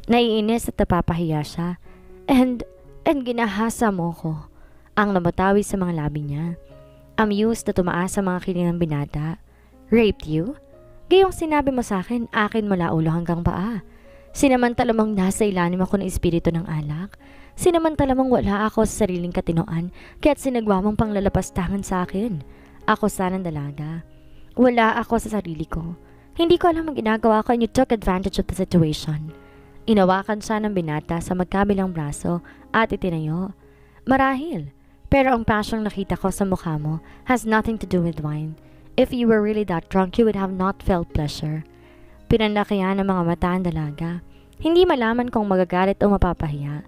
Naiinis at napapahiya siya. And ginahasa mo ko. Ang namatawi sa mga labi niya. Amused na tumaas sa mga kiling ng binata. Raped you? Gayong sinabi mo sa akin mula ulo hanggang paa. Sinamantala mong nasa ilalim ako ng espiritu ng alak. Sinamantala mong wala ako sa sariling katinoan, kaya't sinagwa mong panglalapastangan sa akin. Ako sanang dalaga. Wala ako sa sarili ko. Hindi ko alam ang ginagawa ko and you took advantage of the situation. Inawakan siya ng binata sa magkabilang braso at itinayo. Marahil, pero ang pasyong nakita ko sa mukha mo has nothing to do with wine. If you were really that drunk, you would have not felt pleasure. Pinanlakihan ng mga mata ang dalaga. Hindi malaman kung magagalit o mapapahiya.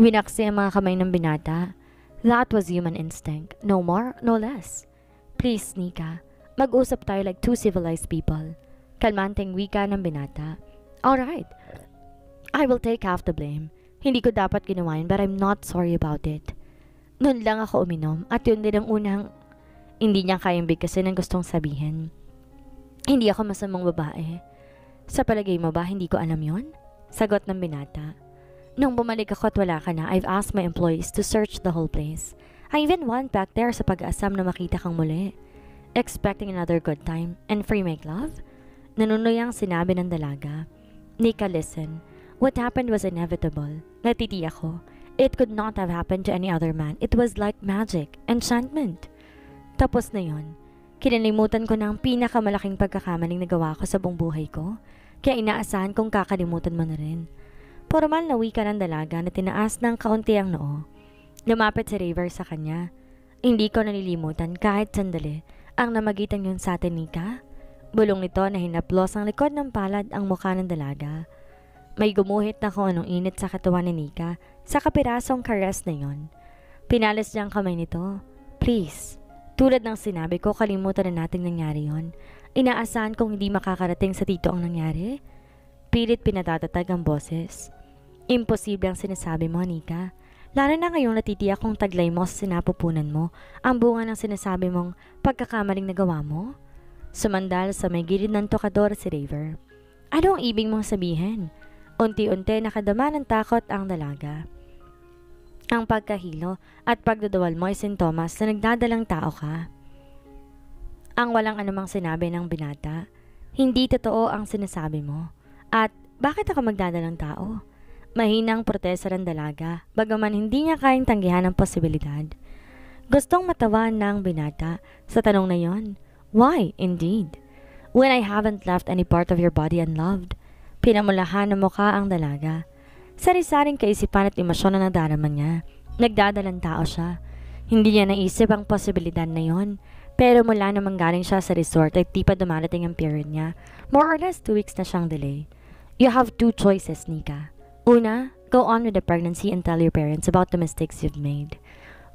Winaksi ang mga kamay ng binata. That was human instinct. No more, no less. Please, Nika. Mag-usap tayo like two civilized people. Kalmanteng wika ng binata. Alright. I will take half the blame. Hindi ko dapat ginawa yun, but I'm not sorry about it. Noon lang ako uminom at yun din ang unang hindi niya kayang bigkasin ang gustong sabihin. Hindi ako masamang babae. Sa palagay mo ba hindi ko alam yon? Sagot ng binata. Nung bumalik ako at wala ka na, I've asked my employees to search the whole place. I even went back there sa pag-aasam na makita kang muli. Expecting another good time and free make love? Nanunuyang sinabi ng dalaga. Nika, listen. What happened was inevitable. Natitiyak ko. It could not have happened to any other man. It was like magic, enchantment. Tapos na yon. Kinalimutan ko na ang pinakamalaking pagkakamaling nagawa ko sa buong buhay ko. Kaya inaasahan kong kakalimutan mo na rin. Formal na wika ng dalaga na tinaas ng kaunti ang noo. Lumapit si Raver sa kanya. Hindi ko nalilimutan kahit sandali ang namagitan yun sa atin, Nika. Bulong nito na hinaplos ang likod ng palad ang mukha ng dalaga. May gumuhit na kung anong init sa katawan ni Nika sa kapirasong kares na yon. Pinalis niya ang kamay nito. Please. Tulad ng sinabi ko, kalimutan na nating nangyari yon. Inaasahan kong hindi makakarating sa tito ang nangyari. Pilit pinatatatag ang boses. Imposible ang sinasabi mo, Nika. Lalo na ngayong natitiyak kong taglay mo sa sinapupunan mo ang bunga ng sinasabi mong pagkakamaling nagawa mo. Sumandal sa may gilid ng tokador si Raver. Ano ang ibig mong sabihin? Unti-unti nakadama ng takot ang dalaga. Ang pagkahilo at pagdadawal mo ay sintomas na nagdadalang tao ka. Ang walang anumang sinabi ng binata. Hindi totoo ang sinasabi mo. At bakit ako magdadalang tao? Mahinang protesta ng dalaga, bagaman hindi niya kayang tanggihan ang posibilidad. Gustong matawa ng binata sa tanong na yon. Why, indeed? When I haven't left any part of your body unloved. Pinamulahan ng mukha ang dalaga. Sari-saring kaisipan at emosyon na nadarama niya. Nagdadalang tao siya. Hindi niya naisip ang posibilidad na yon. Pero mula namang galing siya sa resort ay di pa dumarating ang period niya. More or less 2 weeks na siyang delay. You have 2 choices, Nika. Una, go on with the pregnancy and tell your parents about the mistakes you've made.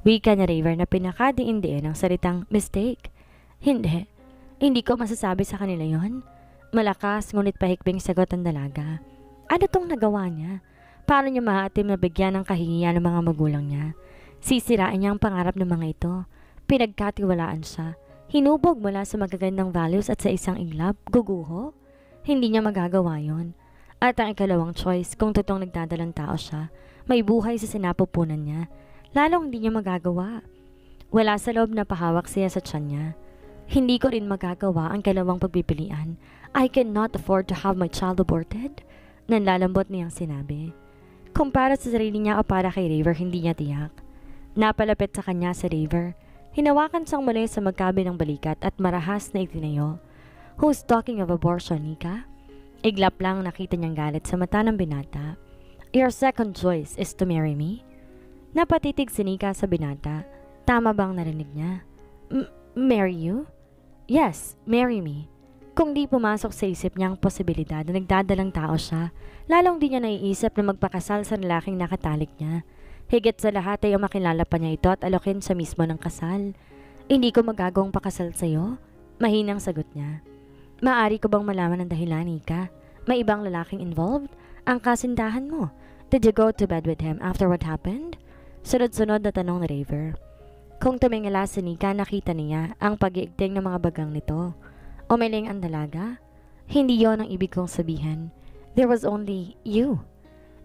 Wika ni Raver na pinakadiin-diin ang salitang mistake. Hindi. Hindi ko masasabi sa kanila yon. Malakas ngunit pahikbing sagot ang dalaga. Ano tong nagawa niya? Paano niya mahatim na bigyan ng kahihiyan ng mga magulang niya? Sisirain niya ang pangarap ng mga ito. Pinagkatiwalaan siya. Hinubog mula sa magagandang values at sa isang iglap, guguho. Hindi niya magagawa yon. At ang ikalawang choice, kung totoong nagdadalang tao siya, may buhay sa sinapupunan niya, lalong hindi niya magagawa. Wala sa loob na pahawak siya sa tiyan niya. Hindi ko rin magagawa ang kalawang pagpipilian. I cannot afford to have my child aborted. Nanlalambot niyang sinabi. Kung para sa sarili niya o para kay Raver, hindi niya tiyak. Napalapit sa kanya si Raver. Hinawakan siyang muli sa magkabilang balikat at marahas na itinayo. Who's talking of abortion, Nika? Iglap lang nakita niyang galit sa mata ng binata. Your second choice is to marry me? Napatitig si Nika sa binata. Tama bang narinig niya? Marry you? Yes, marry me. Kung di pumasok sa isip niya ang posibilidad na nagdadalang tao siya, lalong di niya naiisip na magpakasal sa lalaking nakatalik niya. Higit sa lahat ay makilala pa niya ito at alokin sa mismo ng kasal. Hindi ko magagawang pakasal sa'yo? Mahinang sagot niya. Maari ko bang malaman ang dahilan, Nika? May ibang lalaking involved? Ang kasindahan mo? Did you go to bed with him after what happened? Sunod-sunod na tanong ni Raver. Kung tumingala si Nika, nakita niya ang pag-iigting ng mga bagang nito. Umiling ang dalaga. Hindi yon ang ibig kong sabihin. There was only you.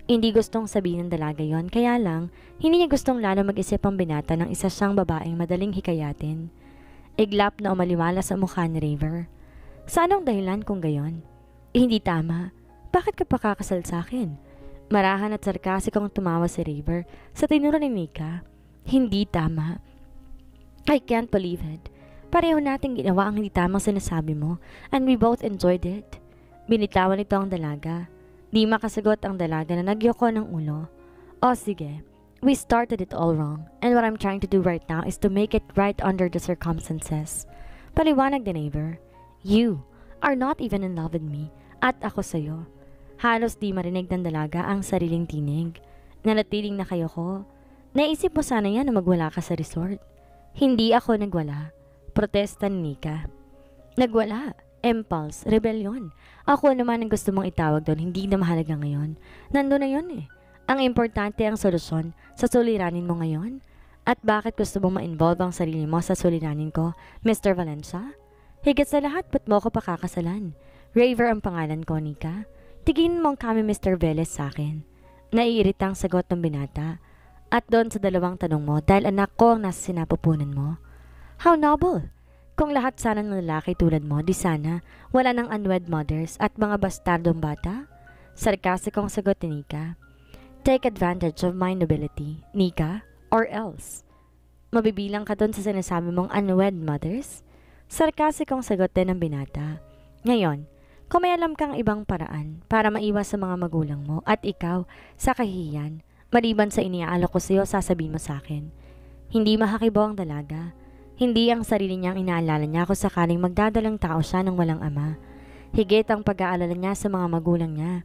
Hindi gustong sabihin ng dalaga yon, kaya lang, hindi niya gustong lalo mag-isip ang binata ng isa siyang babaeng madaling hikayatin. Iglap na umaliwala sa mukha ni Raver. Sa anong dahilan kung gayon? Hindi tama. Bakit ka pa kakasal sa akin? Marahan at sarkasikong tumawa si Raver sa tinuro ni Nika. Hindi tama. I can't believe it. Pareho nating ginawa ang hindi tamang sinasabi mo and we both enjoyed it. Binitawan nito ang dalaga. Di makasagot ang dalaga na nagyoko ng ulo. O sige, we started it all wrong and what I'm trying to do right now is to make it right under the circumstances. Paliwanag ni Raver. You are not even in love with me at ako sa'yo. Halos di marinig ng dalaga ang sariling tinig. Nanatiling na kayo ko. Naisip mo sana yan na magwala ka sa resort. Hindi ako nagwala. Protesta ni Nika. Nagwala. Impulse. Rebellion. Ako naman ang gusto mong itawag doon. Hindi na mahalaga ngayon. Nandun na yun eh. Ang importante ang solusyon sa suliranin mo ngayon. At bakit gusto mong ma-involve ang sarili mo sa suliranin ko, Mr. Valencia? Higit sa lahat, ba't mo ako pakakasalan? Raver ang pangalan ko, Nika. Tiginin mo ang kami Mr. Velez sa akin. Naiiritang sagot ng binata. At doon sa dalawang tanong mo, dahil anak ko ang nasa sinapupunan mo. How noble! Kung lahat sana ng lalaki tulad mo, di sana wala ng unwed mothers at mga bastardong bata? Sarkasikong sagot ni Nika. Take advantage of my nobility, Nika, or else. Mabibilang ka doon sa sinasabi mong unwed mothers? Sarkasikong sagot din ng binata. Ngayon, kung may alam kang ibang paraan para maiwas sa mga magulang mo at ikaw sa kahihiyan, maliban sa iniaalok ko sa iyo, sasabihin mo sa akin. Hindi mahakibo ang dalaga. Hindi ang sarili niyang inaalala niya kung sakaling magdadalang tao siya ng walang ama. Higit ang pag-aalala niya sa mga magulang niya.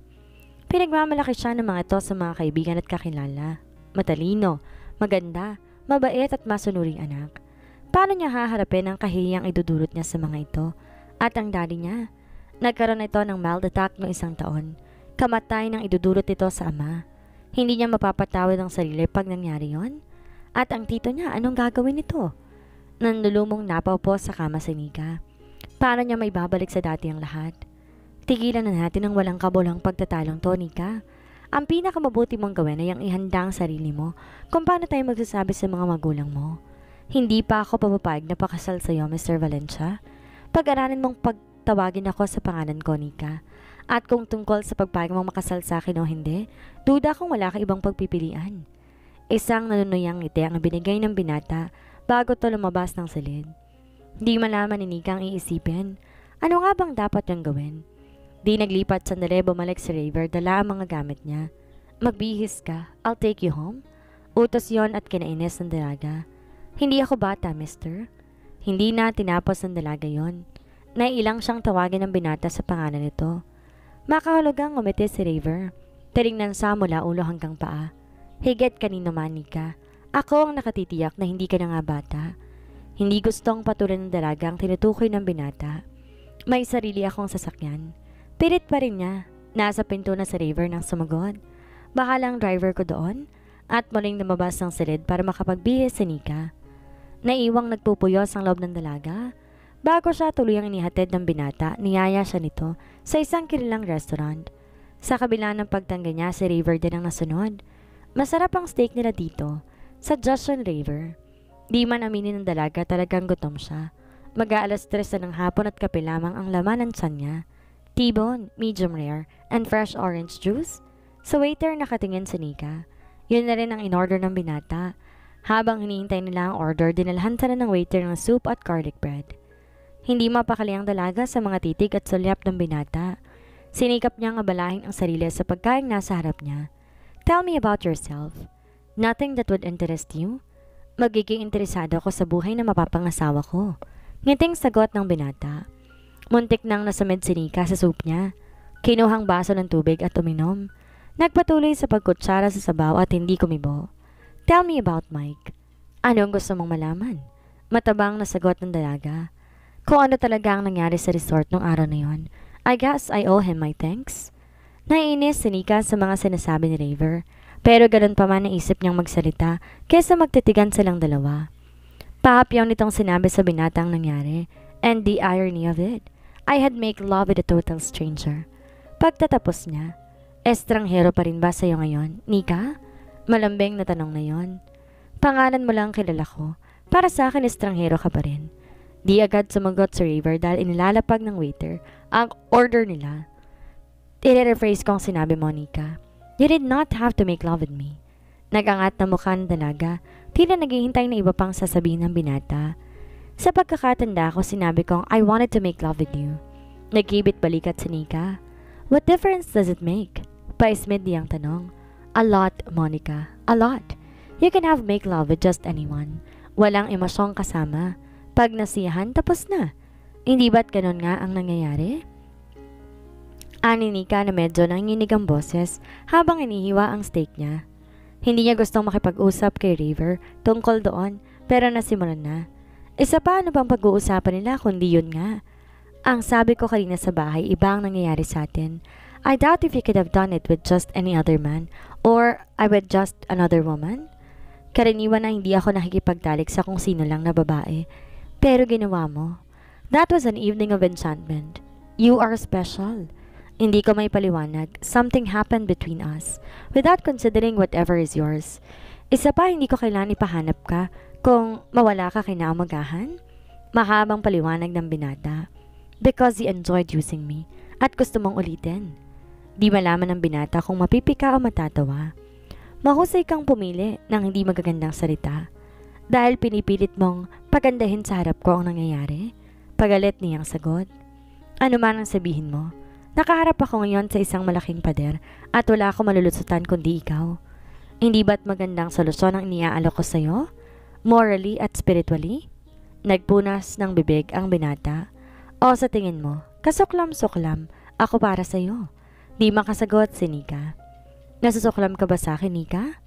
Pinagmamalaki siya ng mga ito sa mga kaibigan at kakilala. Matalino, maganda, mabait at masunuring anak. Paano niya haharapin ang kahiyang idudulot niya sa mga ito? At ang daddy niya? Nagkaroon ito ng mild attack noong 1 taon. Kamatay nang idudulot ito sa ama. Hindi niya mapapatawad ang sarili pag nangyari yon. At ang tito niya, anong gagawin nito? Nanlulumong napaw po sa kama si Nika. Paano niya may babalik sa dati ang lahat? Tigilan na natin ang walang kabulang pagtatalong to, Nika. Ang pinakamabuti mong gawin ay ang ihanda ang sarili mo kung paano tayo magsasabi sa mga magulang mo. Hindi pa ako papapayag na pakasal sa iyo, Mr. Valencia. Pag-aralan mong pagtawagin ako sa pangalan ko, Nika. At kung tungkol sa pagpayag mong makasal sa akin o hindi, duda kung wala ka ibang pagpipilian. Isang nanunuyang ngiti ang binigay ng binata bago to lumabas ng silid. Di malaman ni Nika ang iisipin. Ano nga bang dapat niyang gawin? Di naglipat sandali, bumalik si Raver, dala ang mga gamit niya. Magbihis ka, I'll take you home. Utos yon at kinainis ng dalaga. Hindi ako bata, mister. Hindi na tinapos ng dalaga yon. Naiilang siyang tawagin ng binata sa pangalan nito. Makahulugang ngumiti si Raver. Tinignan sa mula ulo hanggang paa. Higit kanino man, Nika. Ako ang nakatitiyak na hindi ka na nga bata. Hindi gustong patulan ng dalaga ang tinutukoy ng binata. May sarili akong sasakyan. Pilit pa rin niya. Nasa pinto na sa Raver nang sumagot. Bahalang driver ko doon at muling lumabas ng silid para makapagbihis si Nika. Naiwang nagpupuyos ang loob ng dalaga. Bago siya tuluyang inihatid ng binata, niyaya siya nito sa isang kilalang restaurant. Sa kabila ng pagtangga niya, si Raver din ang nasunod. Masarap ang steak nila dito. Suggestion, Raver. Di man aminin ng dalaga, talagang gutom siya. Mag-aalas 3 na ng hapon at kape lamang ang laman ng tiyan niya. T-bone, medium rare, and fresh orange juice. Sa waiter nakatingin si Nika. Yun na rin ang in-order ng binata. Habang hinihintay nila ang order, dinalhan na ng waiter ng soup at garlic bread. Hindi mapakali ang dalaga sa mga titig at sulyap ng binata. Sinikap niyang abalahin ang sarili sa pagkaing nasa harap niya. Tell me about yourself. Nothing that would interest you? Magiging interesado ako sa buhay na mapapangasawa ko. Ngiting sagot ng binata. Muntik nang nasamid si Nika sa soup niya. Kinuhang baso ng tubig at uminom. Nagpatuloy sa pagkutsara sa sabaw at hindi kumibo. Tell me about Mike. Ano ang gusto mong malaman? Matabang na sagot ng dalaga. Kung ano talaga ang nangyari sa resort nung araw na yon, I guess I owe him my thanks. Naiinis si Nika sa mga sinasabi ni Raver. Pero ganun pa man naisip niyang magsalita kaysa magtitigan silang dalawa. Pahapyaw nitong sinabi sa binatang nangyari. And the irony of it, I had make love with a total stranger. Pagtatapos niya, Estranghero pa rin ba sa'yo ngayon, Nika? Malambing na tanong na yon. Pangalan mo lang kilala ko. Para sa akin, estranghero ka pa rin. Di agad sumagot si River dahil inilalapag ng waiter ang order nila. I-rephrase ko ang sinabi mo, Nika. You did not have to make love with me. Nagangat na mukha ng dalaga, tila naghihintay na iba pang sasabihin ng binata. Sa pagkakatanda ko, sinabi kong I wanted to make love with you. Nagkibit balikat si Nika. What difference does it make? Paismid niyang tanong. A lot, Monica. A lot. You can have make love with just anyone. Walang emosyong kasama. Pag nasiyahan, tapos na. Hindi ba't ganun nga ang nangyayari? Ani Nika na medyo nanginginig ang boses habang inihiwa ang steak niya. Hindi niya gustong makipag-usap kay River tungkol doon pero nasimulan na. Isa pa ano bang pag-uusapan nila kundi yun nga. Ang sabi ko kanina sa bahay, iba ang nangyayari sa atin. I doubt if you could have done it with just any other man or I with just another woman. Karaniwan na hindi ako nakikipagtalik sa kung sino lang na babae. Pero ginawa mo. That was an evening of enchantment. You are special. Hindi ko may paliwanag. Something happened between us without considering whatever is yours. Isa pa, hindi ko kailangan ipahanap ka kung mawala ka kinaumagahan. Mahabang paliwanag ng binata. Because he enjoyed using me at gusto mong ulitin. Di malaman ng binata kung mapipika o matatawa. Mahusay kang pumili ng hindi magagandang salita. Dahil pinipilit mong pagandahin sa harap ko ang nangyayari. Pagalit niyang sagot. Ano man ang sabihin mo, nakaharap ako ngayon sa isang malaking pader at wala akong malulusutan kundi ikaw. Hindi ba't magandang solusyon ang iniaalok ko sa'yo? Morally at spiritually? Nagpunas ng bibig ang binata. O sa tingin mo, kasuklam-suklam, ako para sa'yo. Di makasagot si Nika. Nasusuklam ka ba sa akin, Nika?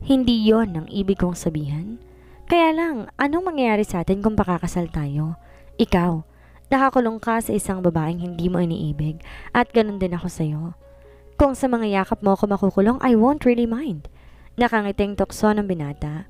Hindi yon ang ibig kong sabihin. Kaya lang, anong mangyayari sa atin kung pakakasal tayo? Ikaw, nakakulong ka sa isang babaeng hindi mo iniibig at ganun din ako sa'yo. Kung sa mga yakap mo ako makukulong, I won't really mind. Nakangiting tukso ng binata.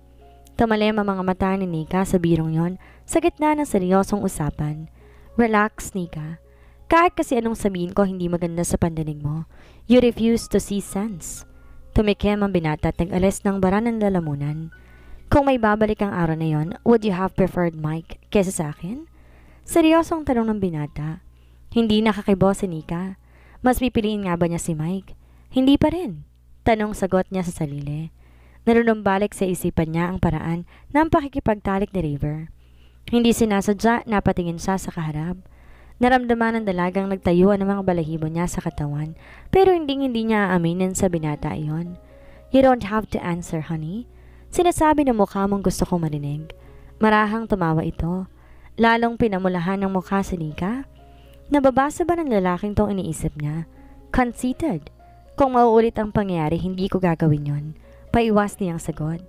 Tumalim ang mga mata ni Nika sa birong yon sa gitna ng seryosong usapan. Relax, Nika. Kahit kasi anong sabihin ko hindi maganda sa pandinig mo, you refuse to see sense. Tumikim ang binata at nag-alis ng bara ng lalamunan. Kung may babalik ang araw na yon, would you have preferred Mike kesa sa akin? Seryosong tanong ng binata. Hindi nakakibo si Nika. Mas pipiliin nga ba niya si Mike? Hindi pa rin. Tanong sagot niya sa sarili. Narunumbalik sa isipan niya ang paraan ng pakikipagtalik ni River. Hindi sinasadya na patingin siya sa kaharap. Naramdaman ng dalagang nagtayuan ng mga balahibo niya sa katawan pero hindi niya aaminin sa binata iyon. You don't have to answer, honey. Sinasabi ng mukha mong gusto kong marinig. Marahang tumawa ito. Lalong pinamulahan ng mukha si Nika. Nababasa ba ng lalaking tong iniisip niya? Conceited. Kung mauulit ang pangyayari, hindi ko gagawin yon. Paiwas niyang sagot.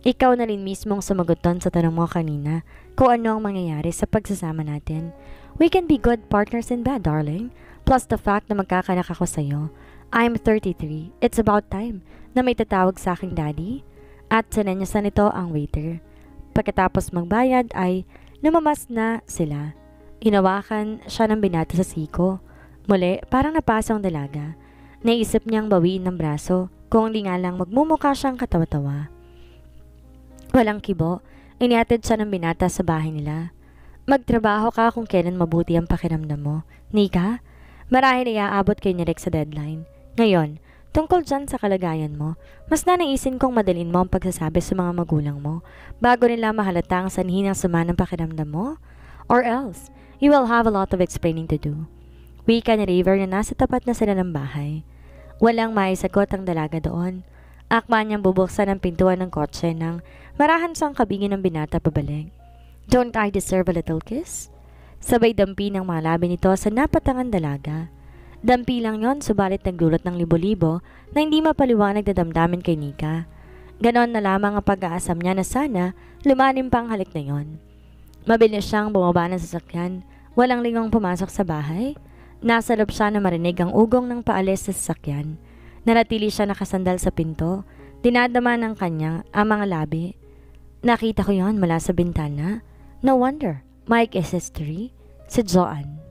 Ikaw na rin mismong sumagot doon sa tanong mo kanina kung ano ang mangyayari sa pagsasama natin. We can be good partners in bed, darling. Plus the fact na magkakanak ako sa'yo. I'm 33. It's about time na may tatawag sa aking daddy. At sinenyasan nito ang waiter. Pagkatapos magbayad ay lumamas na sila. Inawakan siya ng binata sa siko. Muli, parang napasa ang dalaga. Naisip niyang bawiin ng braso kung di nga lang magmumukha siyang katawa-tawa. Walang kibo, inihatid siya ng binata sa bahay nila. Magtrabaho ka kung kailan mabuti ang pakiramdam mo. Nika, marahil iaabot kay ni Rex sa deadline. Ngayon, tungkol dyan sa kalagayan mo, mas nanaisin kong madalin mo ang pagsasabi sa mga magulang mo bago nila mahalata ang sanhi ng sama ng pakiramdam mo. Or else, you will have a lot of explaining to do. Wika ni River na nasa tapat na sila ng bahay. Walang maisagot ang dalaga doon. Akma niyang bubuksan ang pintuan ng kotse nang marahan siyang kabingin ng binata pabalik. Don't I deserve a little kiss? Sabay dampi ng mga labi nito sa napatangan dalaga. Dampi lang yon, subalit nagdulot ng libo-libo na hindi mapaliwanag na damdamin kay Nika. Ganon na lamang ang pag-aasam niya na sana lumalim pa ang halik na yon. Mabilis siyang bumaba ng sasakyan. Walang lingong pumasok sa bahay. Nasa loob siya na marinig ang ugong ng paalis sa sasakyan. Nanatili siya nakasandal sa pinto. Dinadama ng kanya ang mga labi. Nakita ko yon mula sa bintana. No wonder, Mike is history. Si Joanne.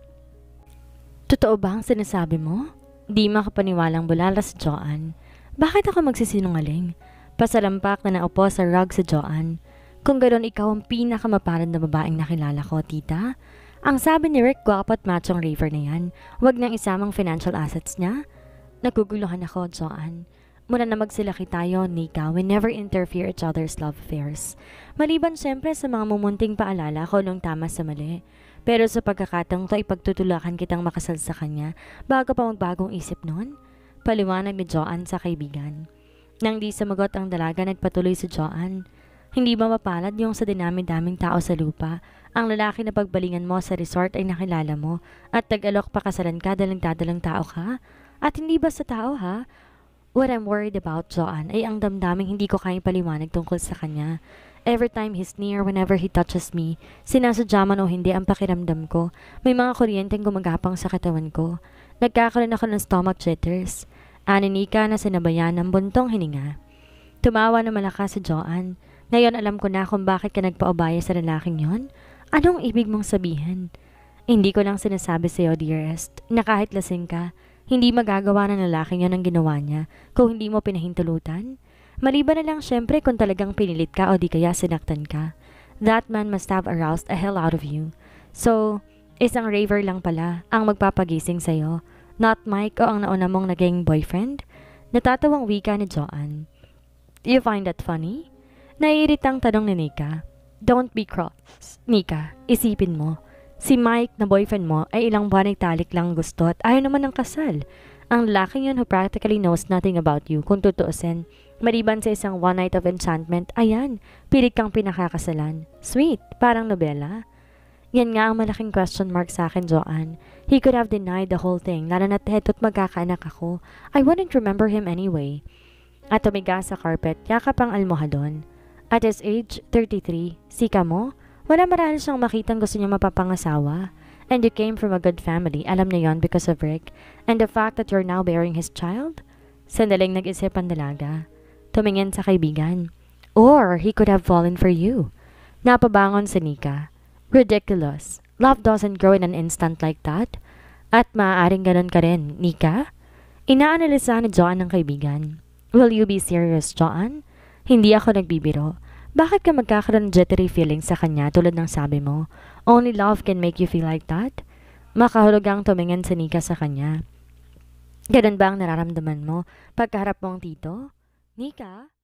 Totoo ba ang sinasabi mo? Di makapaniwalang bulala si Joanne. Bakit ako magsisinungaling? Pasalampak na naupo sa rug si Joanne. Kung ganoon ikaw ang pinakamapalad na babaeng nakilala ko, tita. Ang sabi ni Rick, gwapo at machong raver na yan. Huwag nang isamang financial assets niya. Naguguluhan ako, Joanne. Muna na magsilaki tayo, Nika. We never interfere each other's love affairs. Maliban siyempre sa mga mumunting paalala ko nung tama sa mali. Pero sa pagkakataong to, ipagtutulakan kitang makasal sa kanya bago pa magbagong isip noon. Paliwanag ni Joanne sa kaibigan. Nang di sumagot ang dalaga, nagpatuloy si Joanne. Hindi ba mapalad yung sa dinami-daming tao sa lupa? Ang lalaki na pagbalingan mo sa resort ay nakilala mo at tag-alok pakasalan ka dahil dadalang tao ka? At hindi ba sa tao ha? What I'm worried about, Joanne, ay ang damdaming hindi ko kayang paliwanag tungkol sa kanya. Every time he's near, whenever he touches me, sinasadya man o hindi ang pakiramdam ko, may mga kuryenteng gumagapang sa katawan ko. Nagkakaroon ako ng stomach jitters. Aninika na sinabayan ng buntong hininga. Tumawa na malakas si Joanne. Ngayon alam ko na kung bakit ka nagpaubaya sa lalaking yon. Anong ibig mong sabihin? Hindi ko lang sinasabi sa'yo, dearest, na kahit lasing ka, hindi magagawa ng lalaking yon ang ginawa niya kung hindi mo pinahintulutan. Maliban na lang syempre kung talagang pinilit ka o di kaya sinaktan ka. That man must have aroused a hell out of you. So, isang raver lang pala ang magpapagising sa'yo, not Mike o ang nauna mong naging boyfriend? Natatawang wika ni Joanne. Do you find that funny? Naiiritang tanong ni Nika. Don't be cross, Nika. Isipin mo. Si Mike na boyfriend mo ay ilang buwan ay talik lang gusto at ayaw naman ng kasal. Ang lalaking yun who practically knows nothing about you kung tutuusin. Maliban sa isang one night of enchantment, ayan, pilit kang pinakakasalan. Sweet, parang nobela. Yan nga ang malaking question mark sa akin, Joanne. He could have denied the whole thing, lalo na't heto't magkakaanak ako. I wouldn't remember him anyway. At tumiga sa carpet, yakap ang almohadon. At his age, 33, sika mo? Wala marahil siyang makitang gusto niya mapapangasawa. And you came from a good family, alam niya yon because of Rick. And the fact that you're now bearing his child? Sandaling nag-isip ang dalaga. Tumingin sa kaibigan. Or he could have fallen for you. Napabangon si Nika. Ridiculous. Love doesn't grow in an instant like that. At maaaring ganun ka rin, Nika? Inaanalisa ni Joanne ang kaibigan. Will you be serious, Joanne? Hindi ako nagbibiro. Bakit ka magkakaroon ng jittery feeling sa kanya tulad ng sabi mo? Only love can make you feel like that? Makahulugang tumingin si Nika sa kanya. Ganun ba ang nararamdaman mo pagkaharap mong tito? Nika?